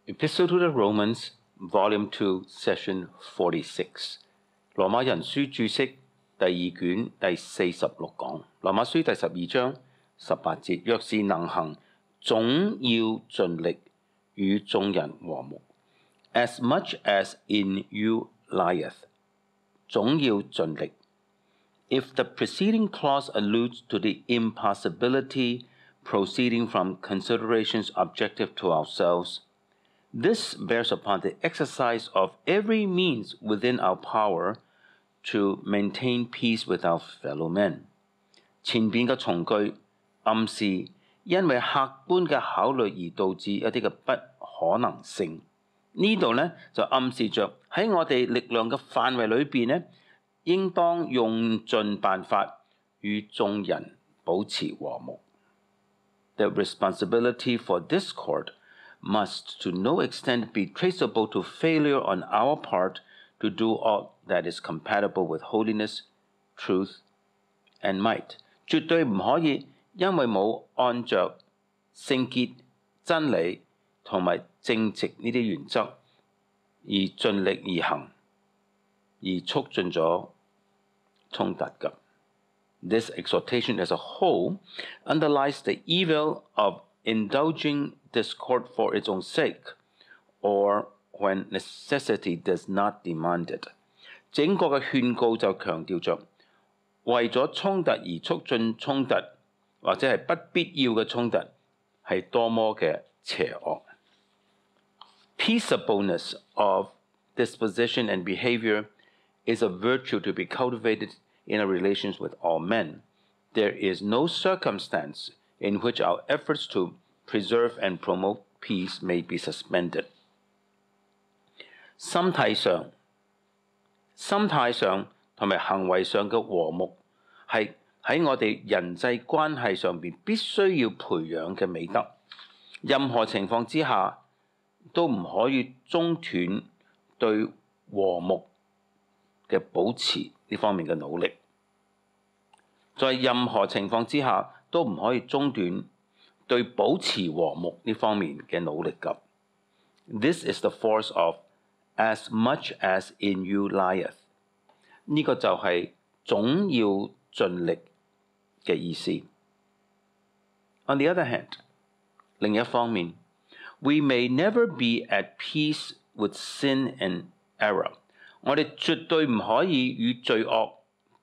Epistle to the Romans, Volume 2, Session 46. 羅馬人書註釋第二卷第46講。羅馬書第12章18節，若是能行，總要盡力與眾人和睦。As much as in you lieth， 總要盡力。If the preceding clause alludes to the impossibility proceeding from considerations objective to ourselves, this bears upon the exercise of every means within our power to maintain peace with our fellow men。 前邊嘅從句暗示因為客觀嘅考慮而導致一啲嘅不可能性。呢度呢，就暗示着喺我哋力量嘅範圍裏邊呢，應當用盡辦法與眾人保持和睦。The responsibility for discord must to no extent be traceable to failure on our part to do all that is compatible with holiness, truth, and might。 絕對唔可以因為冇按着聖潔、真理同埋正直呢啲原則而盡力而行，而促進咗衝突㗎。This exhortation as a whole underlies the evil of indulging discord for its own sake, or when necessity does not demand it。 整個嘅勸告就強調着，為咗衝突而促進衝突，或者係不必要嘅衝突，係多麼嘅邪惡。Peaceableness of disposition and behavior is a virtue to be cultivated in our relations with all men. There is no circumstance in which our efforts to preserve and promote peace may be suspended。 心態上同埋行為上嘅和睦，係喺我哋人際關係上邊必須要培養嘅美德。任何情況之下都唔可以中斷對和睦嘅保持呢方面嘅努力。在任何情況之下都唔可以中斷對保持和睦呢方面嘅努力㗎。This is the force of as much as in you lieth。 呢個就係總要盡力嘅意思。On the other hand， 另一方面 ，we may never be at peace with sin and error。 我哋絕對唔可以與罪惡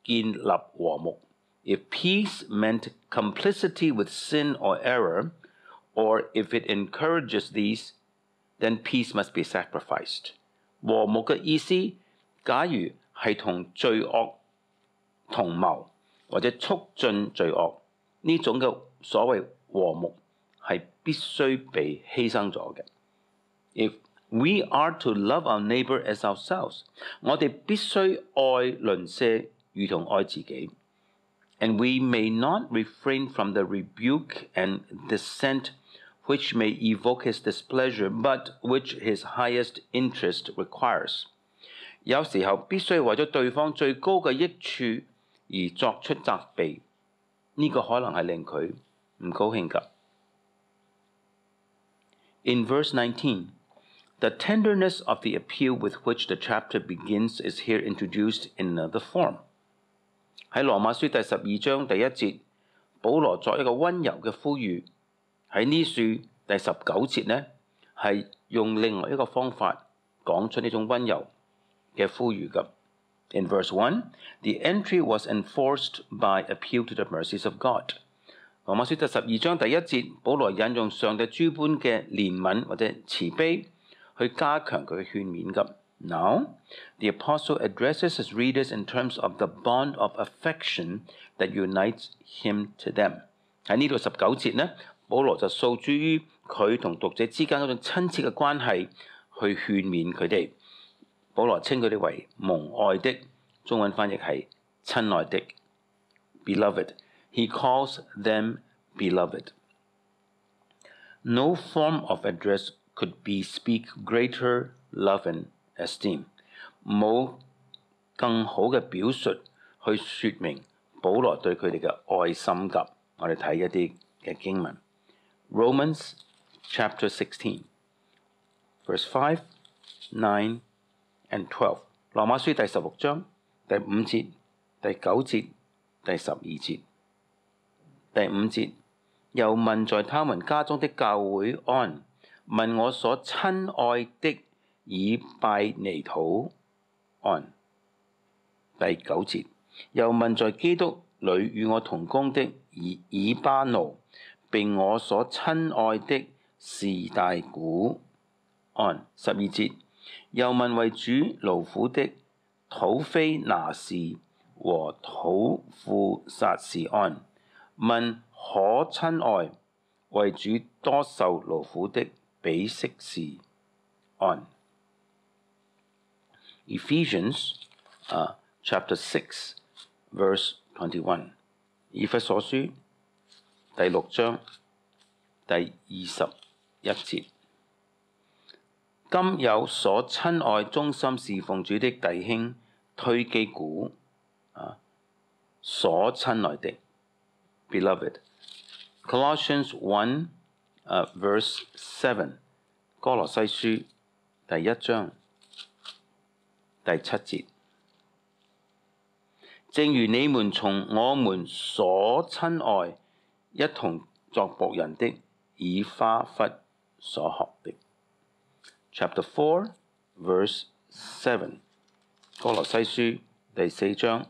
建立和睦。If peace meant complicity with sin or error, or if it encourages these, then peace must be sacrificed。 和睦嘅意思，假如係同罪惡同謀或者促進罪惡，呢種嘅所謂和睦係必須被犧牲咗嘅。If we are to love our neighbor as ourselves， 我哋必須愛鄰舍如同愛自己。And we may not refrain from the rebuke and dissent which may evoke his displeasure, but which his highest interest requires。 有時候必須為咗對方最高嘅益處而作出責備，呢個可能係令佢唔高興㗎。In verse 19, the tenderness of the appeal with which the chapter begins is here introduced in another form。 喺羅馬書第12章第1節，保羅作一個溫柔嘅呼籲。喺呢處第19節呢，係用另外一個方法講出呢種溫柔嘅呼籲㗎。In verse 1, the entry was enforced by appeal to the mercies of God。 羅馬書第12章第1節，保羅引用上帝諸般嘅憐憫或者慈悲去加強佢嘅勸勉㗎。Now, the apostle addresses his readers in terms of the bond of affection that unites him to them。 喺呢度19節呢，保羅就訴諸於佢同讀者之間嗰種親切嘅關係，去勸勉佢哋。保羅稱佢哋為蒙愛的，中文翻譯係親愛的 ，beloved。 He calls them beloved。 No form of address could bespeak greater love and esteem。 冇更好嘅表述去說明保羅對佢哋嘅愛心㗎。我哋睇一啲嘅經文。Romans chapter 16。verse 5, 9 and 12。羅馬書第16章第5節、第9節、第12節。第5節，又問在他們家中的教會安，問我所親愛的以拜尼土安。第9節，又問在基督裏與我同工的以巴奴，並我所親愛的士大古安。12節，又問為主勞苦的土非拿士和土庫撒士安。問可親愛為主多受勞苦的比色士安。Ephesians chapter 6 verse 21。以弗所書第6章第21節。今有所親愛忠心侍奉主的弟兄推基古，所親愛的 beloved。Colossians 1 verse 7。歌羅西書第1章第7節。正如你們從我們所親愛一同作僕人的以巴弗所學的。Chapter 4 verse 7。歌羅西書第4章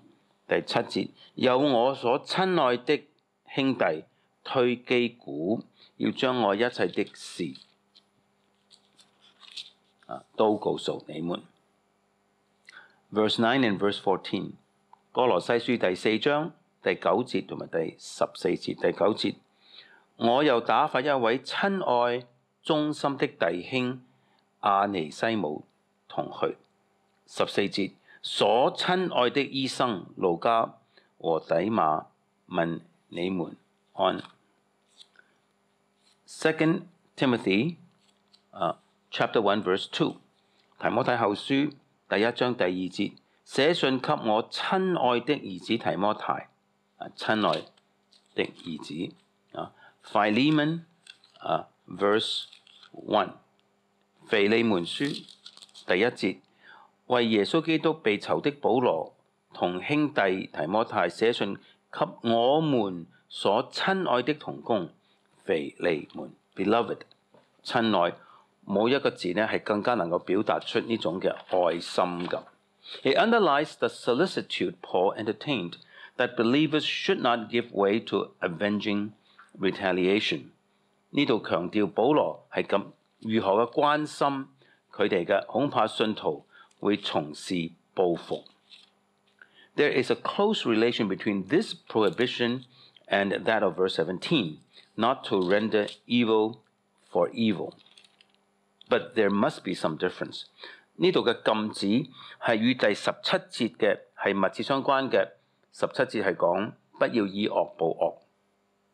第7節。有我所親愛的兄弟推基古，要將我一切的事都告訴你們。Verse 9 and verse 14。歌羅西書第4章第9節同埋第14節。第9節，我又打發一位親愛忠心的弟兄阿尼西姆同去。14節，所親愛的醫生路加和底馬問你們安。2 Timothy chapter 1 verse 2。提摩太後書第1章第2節，寫信給我親愛的兒子提摩太，親愛的兒子Philemon verse 1。腓利門書第1節，為耶穌基督被囚的保羅同兄弟提摩太寫信給我們所親愛的同工腓利門 beloved。 親愛，冇一個字呢係更加能夠表達出呢種嘅愛心㗎。It underlies the solicitude Paul entertained that believers should not give way to avenging retaliation。呢度強調保羅係咁如何嘅關心佢哋嘅，恐怕信徒會從事報復。There is a close relation between this prohibition and that of verse 17, not to render evil for evil. But there must be some difference。呢度嘅禁止係與第17節嘅係密切相關嘅。17節係講不要以惡報惡，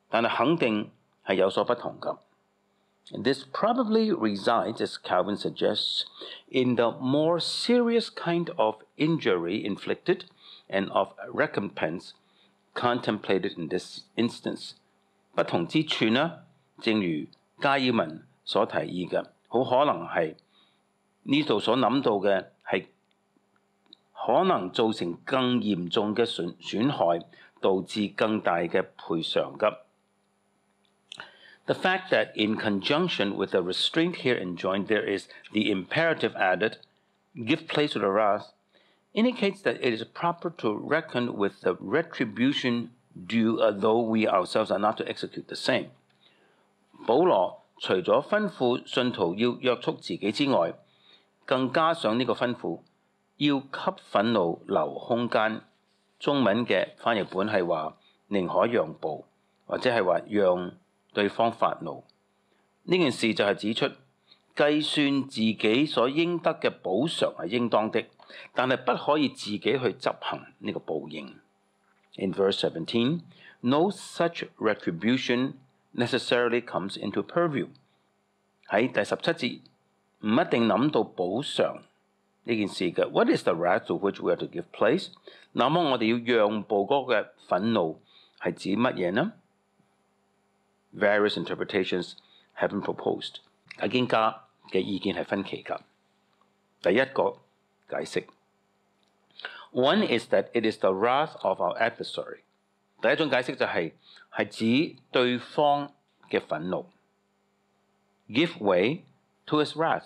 但係肯定係有所不同㗎。This probably resides, as Calvin suggests, in the more serious kind of injury inflicted and of recompense contemplated in this instance。不同之處呢，正如加爾文所提議嘅，好可能係呢度所諗到嘅係可能造成更嚴重嘅損害，導致更大嘅賠償㗎。The fact that in conjunction with the restraint here enjoined there is the imperative added, give place to the wrath, indicates that it is proper to reckon with the retribution due, though we ourselves are not to execute the same。 保羅除咗吩咐信徒要約束自己之外，更加上呢個吩咐要給憤怒留空間。中文嘅翻譯本係話寧可讓步，或者係話讓對方發怒。呢件事就係指出計算自己所應得嘅補償係應當的，但係不可以自己去執行呢個報應。In verse 17, no such retribution necessarily comes into purview。 喺第17節唔一定諗到補償呢件事嘅。What is the wrath to which we are to give place？ 那麼我哋要讓步嗰個嘅憤怒係指乜嘢呢？ Various interpretations have been proposed。解經家嘅意見係分歧㗎。第一個解釋 ，One is that it is the wrath of our adversary。第一種解釋就係指對方嘅憤怒 ，give way to his wrath，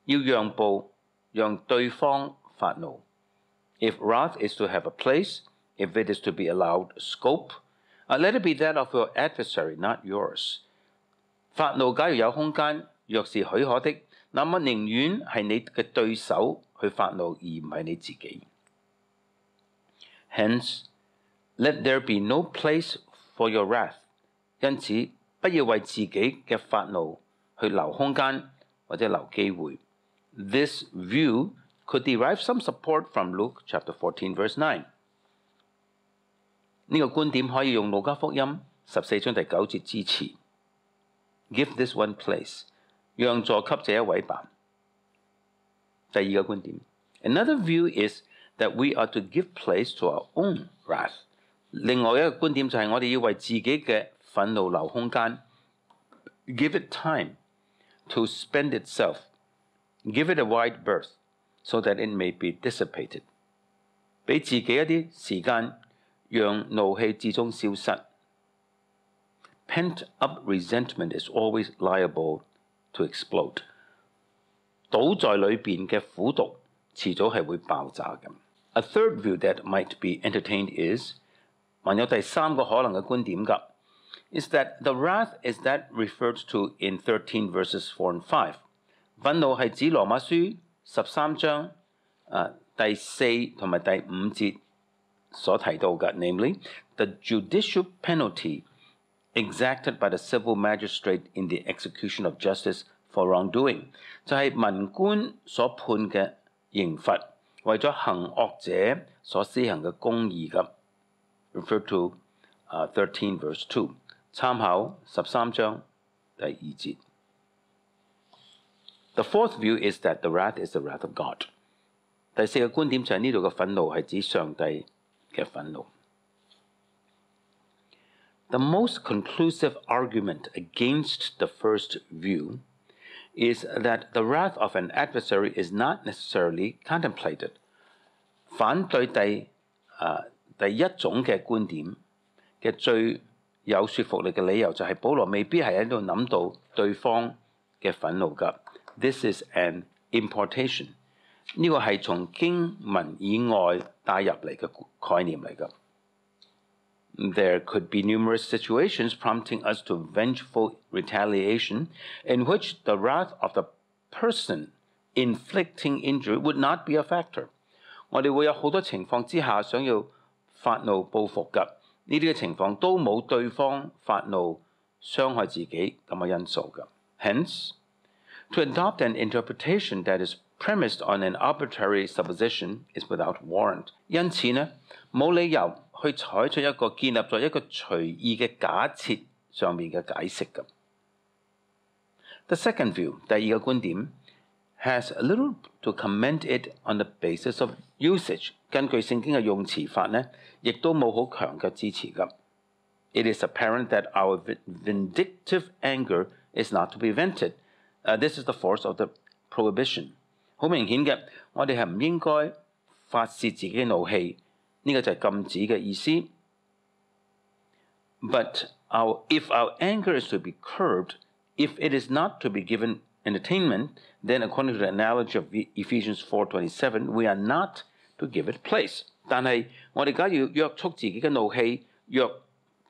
要讓步，讓對方發怒。If wrath is to have a place, if it is to be allowed scope, let it be that of your adversary, not yours。發怒假如有空間，若是許可的，那麼寧願係你嘅對手去發怒，而唔係你自己。Hence, let there be no place for your wrath。因此，不要為自己嘅發怒去留空間或者留機會。This view could derive some support from Luke chapter 14 verse 9。呢個觀點可以用路加福音14章第9節支持。Give this one place， 讓座給這一位吧。第二個觀點 ，Another view is that we are to give place to our own wrath。另外一個觀點就係我哋要為自己嘅憤怒留空間 ，give it time to spend itself，give it a wide berth，so that it may be dissipated。俾自己一啲時間，讓怒氣至終消失。Pent-up resentment is always liable to explode。倒在裏邊嘅苦毒，遲早係會爆炸嘅。A third view that might be entertained is， 還有第三個可能嘅觀點㗎 ，is that the wrath is that referred to in 13 verses 4 and 5。憤怒係指羅馬書13章第4同埋第5節所提到嘅 ，namely the judicial penalty exacted by the civil magistrate in the execution of justice for wrongdoing， 就係民官所判嘅刑罰，為咗行惡者所施行嘅公義嘅 ，refer to 13 verse 2， 參考13章第2節。The fourth view is that the wrath is the wrath of God。第四個觀點就係呢度嘅憤怒係指上帝嘅憤怒。The most conclusive argument against the first view is that the wrath of an adversary is not necessarily contemplated。反對第一種嘅觀點嘅最有說服力嘅理由就係保羅未必係喺度諗到對方嘅憤怒㗎。This is an importation。呢個係從經文以外帶入嚟嘅概念嚟㗎。There could be numerous situations prompting us to vengeful retaliation in which the wrath of the person inflicting injury would not be a factor。我哋會有好多情況之下想要發怒報復㗎，呢啲嘅情況都冇對方發怒傷害自己咁嘅因素㗎。Hence, to adopt an interpretation that is premised on an arbitrary supposition is without warrant。因此呢，冇理由去採取一個建立在一個隨意嘅假設上面嘅解釋㗎。The second view， 第二個觀點 has little to commend it on the basis of usage。根據聖經嘅用詞法呢，亦都冇好強嘅支持㗎。It is apparent that our vindictive anger is not to be vented。This is the force of the prohibition。好明顯嘅，我哋係唔應該發泄自己嘅怒氣，呢個就係禁止嘅意思。But if our anger is to be curbed, if it is not to be given entertainment, then according to the analogy of Ephesians 4:27, we are not to give it place。但係我哋假如約束自己嘅怒氣，若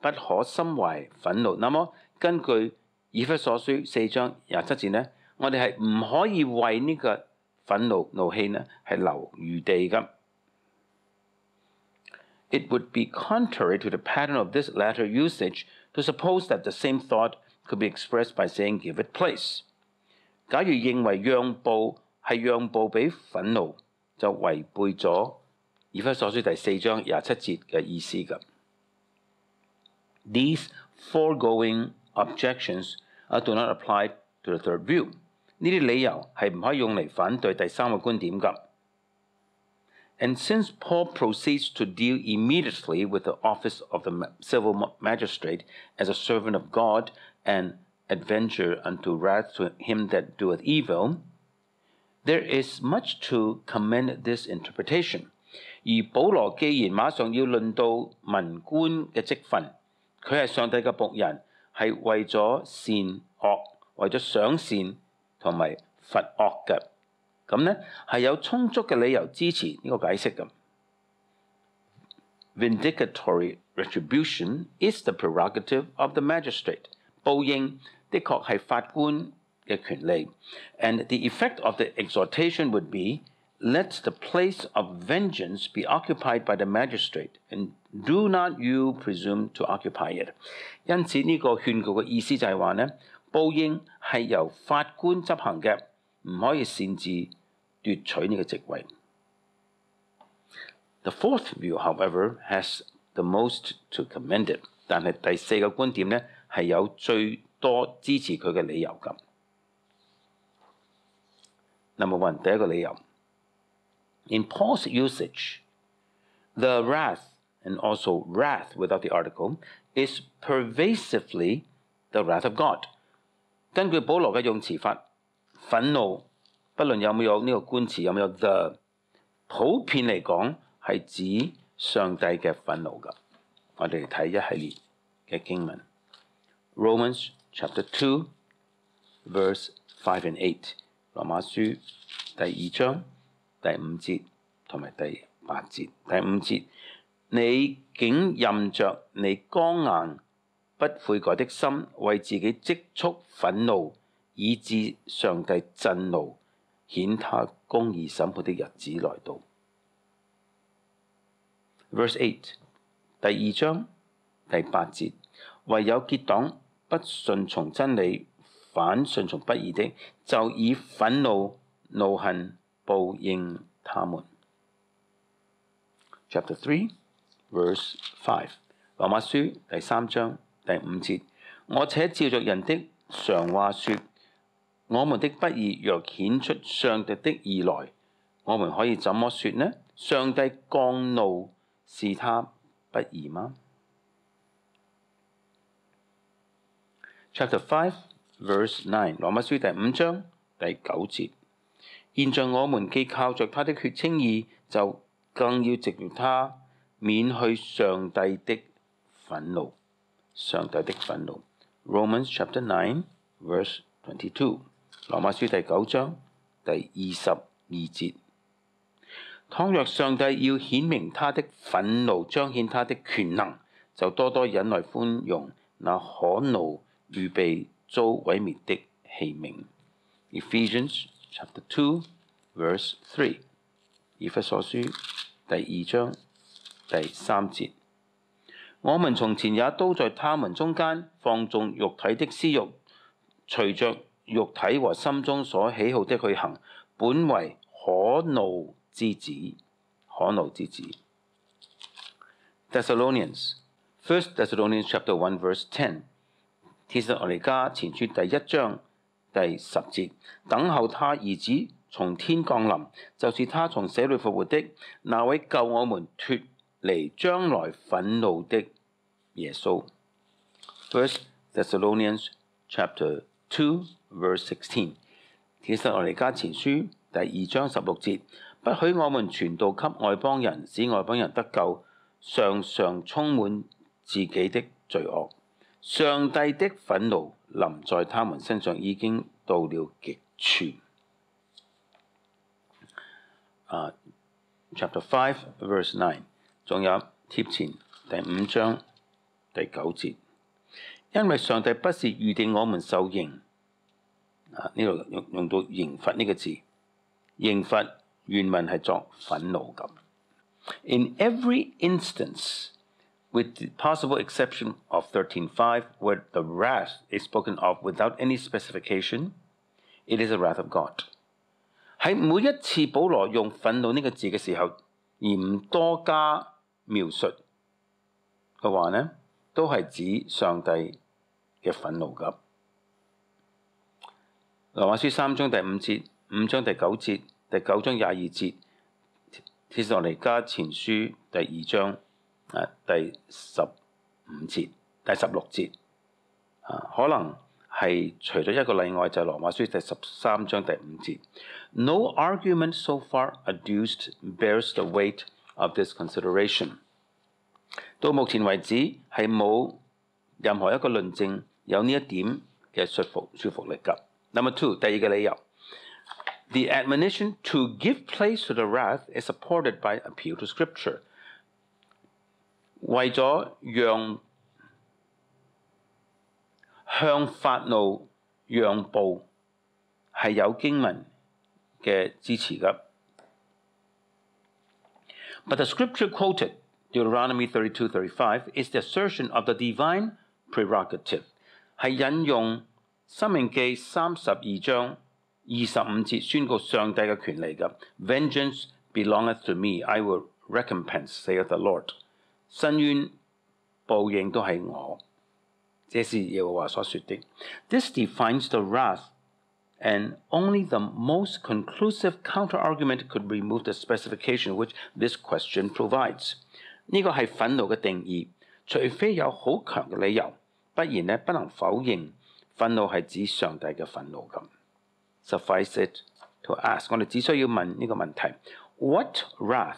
不可心懷憤怒，那麼根據以弗所書4章27節呢，我哋係唔可以為呢個憤怒氣呢係留餘地㗎。It would be contrary to the pattern of this latter usage to suppose that the same thought could be expressed by saying give it place。假如認為讓步係讓步俾憤怒，就違背咗以弗所書第4章27節嘅意思㗎。These foregoing objections do not apply to the third view。呢啲理由係唔可以用嚟反對第三個觀點㗎。And since Paul proceeds to deal immediately with the office of the civil magistrate as a servant of God and adventure unto wrath to him that doeth evil, there is much to commend this interpretation. 而保羅既然馬上要論到文官嘅職分，佢係上帝嘅僕人，係為咗善惡，為咗賞善同埋罰惡嘅，咁呢係有充足嘅理由支持呢個解釋嘅。Vindicatory retribution is the prerogative of the magistrate. 報應的確係法官嘅權利。And the effect of the exhortation would be, let the place of vengeance be occupied by the magistrate, and do not you presume to occupy it. 因此呢個勸告嘅意思就係話呢，報應係由法官執行嘅，唔可以擅自奪取呢個職位。The fourth view, however, has the most to commend it. 但係第四個觀點呢，係有最多支持佢嘅理由㗎。Number one， 第一個理由。In Paul's usage, the wrath, and also wrath without the article, is pervasively the wrath of God. 根據保羅嘅用詞法，憤怒，不論有冇有呢個冠詞，有冇有 the， 普遍嚟講係指上帝嘅憤怒㗎。我哋睇一系列嘅經文 ，Romans chapter 2, verse 5 and 8， 羅馬書第2章。第5節同埋第8節。第5節，你竟任着你剛硬不悔改的心，為自己積蓄憤怒，以致上帝震怒，顯他公義審判的日子來到。Verse 8， 第2章第8節，唯有結黨不順從真理，反順從不義的，就以憤怒怒恨報應他們。Chapter 3, verse 5， 羅馬書第3章第5節，我且照着人的常話說，我們的不義若顯出上帝的義來，我們可以怎麼說呢？上帝降怒是他不義嗎？ Chapter 5, verse 9， 羅馬書第5章第9節。現在我們既靠着他的血稱義，就更要藉着他免去上帝的憤怒。上帝的憤怒。Romans chapter 9, verse 22。羅馬書第9章第22節。倘若上帝要顯明他的憤怒，彰顯他的權能，就多多忍耐寬容那可怒預備遭毀滅的器皿。Ephesians chapter 2, verse 3， 以弗所書第2章第3節。我們從前也都在他們中間放縱肉體的私慾，隨着肉體和心中所喜好的去行，本為可怒之子。可怒之子。Thessalonians, 1 Thessalonians chapter 1, verse 10， 帖撒羅尼迦前書第1章第10節，等候他兒子從天降臨，就是他從死裏復活的那位救我們脫離將來憤怒的耶穌。1 Thessalonians chapter 2, verse 16， 帖撒羅尼迦前書第2章16節，不許我們傳道給外邦人，使外邦人得救，常常充滿自己的罪惡。上帝的憤怒臨在他們身上，已經到了極處。Chapter 5, verse 9， 仲有帖前第5章第9節，因為上帝不是預定我們受刑，呢度用到刑罰呢個字，刑罰原文係作憤怒咁。In every instance, with the possible exception of 13:5, where the wrath is spoken of without any specification, it is the wrath of God。喺每一次保羅用憤怒呢個字嘅時候，而唔多加描述嘅話呢，都係指上帝嘅憤怒㗎。羅馬書3章第5節、5章第9節、第9章22節、帖撒羅尼迦前書第2章第15節、第16節，可能係除咗一個例外，就係羅馬書第13章第5節。No argument so far adduced bears the weight of this consideration。到目前為止係冇任何一個論證有呢一點嘅說服力㗎。Number 2，第二個理由 ，The admonition to give place to the wrath is supported by appeal to Scripture。為咗讓向發怒讓步係有經文嘅支持㗎。But the scripture quoted, Deuteronomy 32:35, is the assertion of the divine prerogative， 係引用申命記32章25節宣告上帝嘅權利㗎。Vengeance belongeth to me, I will recompense, saith the Lord。申冤報應都係我。這是耶和華所說的。This defines the wrath, and only the most conclusive counter-argument could remove the specification which this question provides。呢個係憤怒嘅定義，除非有好強嘅理由，不然呢不能否認憤怒係指上帝嘅憤怒咁。Suffice it to ask， 我哋只需要問呢個問題 ：What wrath,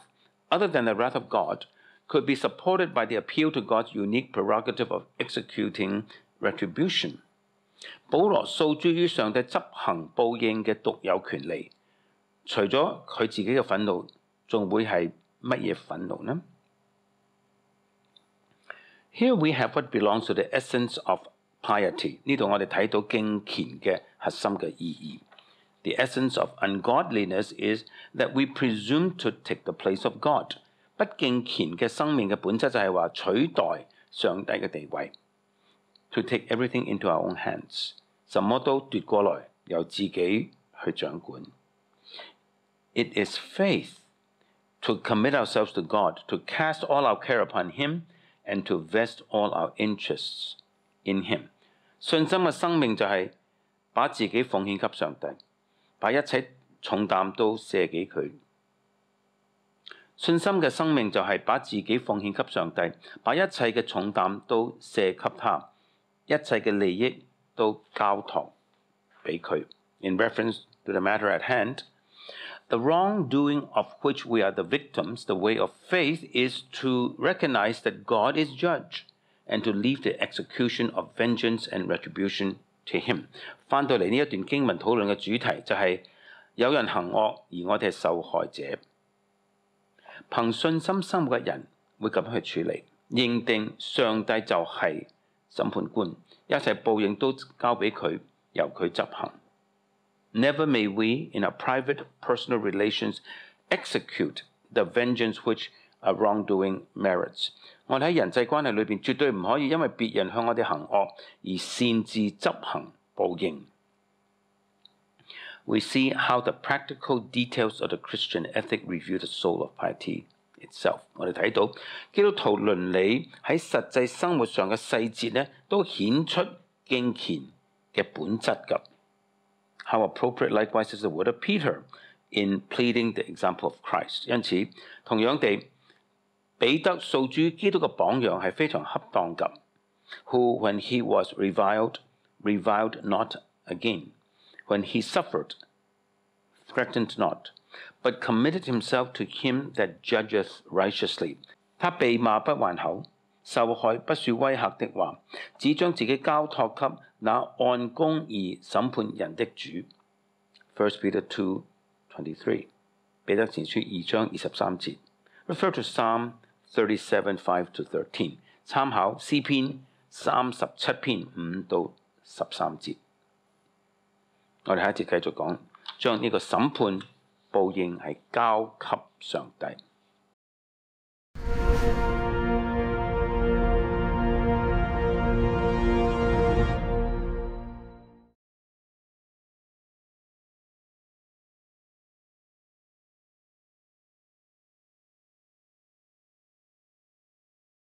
other than the wrath of God, could be supported by the appeal to God's unique prerogative of executing retribution？ 保羅訴諸於上帝執行報應嘅獨有權利，除咗佢自己嘅憤怒，仲會係乜嘢憤怒呢？ Here we have what belongs to the essence of piety。 呢度我哋睇到敬虔嘅核心嘅意義。The essence of ungodliness is that we presume to take the place of God。不敬虔嘅生命嘅本質就係話取代上帝嘅地位 ，to take everything into our own hands， 什麼都奪過來，由自己去掌管。It is faith to commit ourselves to God, to cast all our care upon Him, and to vest all our interests in Him。信心嘅生命就係把自己奉獻給上帝，把一切重擔都卸給佢。信心嘅生命就係把自己奉獻給上帝，把一切嘅重擔都卸給他，一切嘅利益都交託俾佢。In reference to the matter at hand, the wrongdoing of which we are the victims, the way of faith is to recognize that God is judge and to leave the execution of vengeance and retribution to Him。 翻到嚟呢一段經文討論嘅主題就係有人行惡，而我哋係受害者。憑信心生活嘅人會咁樣去處理，認定上帝就係審判官，一切報應都交俾佢，由佢執行。Never may we, in our private personal relations, execute the vengeance which a wrongdoing merits。 我哋喺人際關係裏邊絕對唔可以因為別人向我哋行惡而擅自執行報應。We see how the practical details of the Christian ethic reveal the soul of piety itself。 我哋睇到基督徒倫理喺實際生活上嘅細節呢，都顯出敬虔嘅本質㗎。How appropriate likewise is the word of Peter in pleading the example of Christ。 因此，同樣地，彼得訴諸基督嘅榜樣係非常恰當㗎。Who, when he was reviled, reviled not again. When he suffered, threatened not, but committed himself to him that judgeth righteously。 他被罵不還口，受害不說威嚇的話，只將自己交託給那按公義審判人的主。1 Peter 2:23， 彼得前書2章23節。Refer to Psalm 37:5-13， 參考詩篇37篇5到13節。我哋下一節繼續講，將呢個審判報應係交給上帝。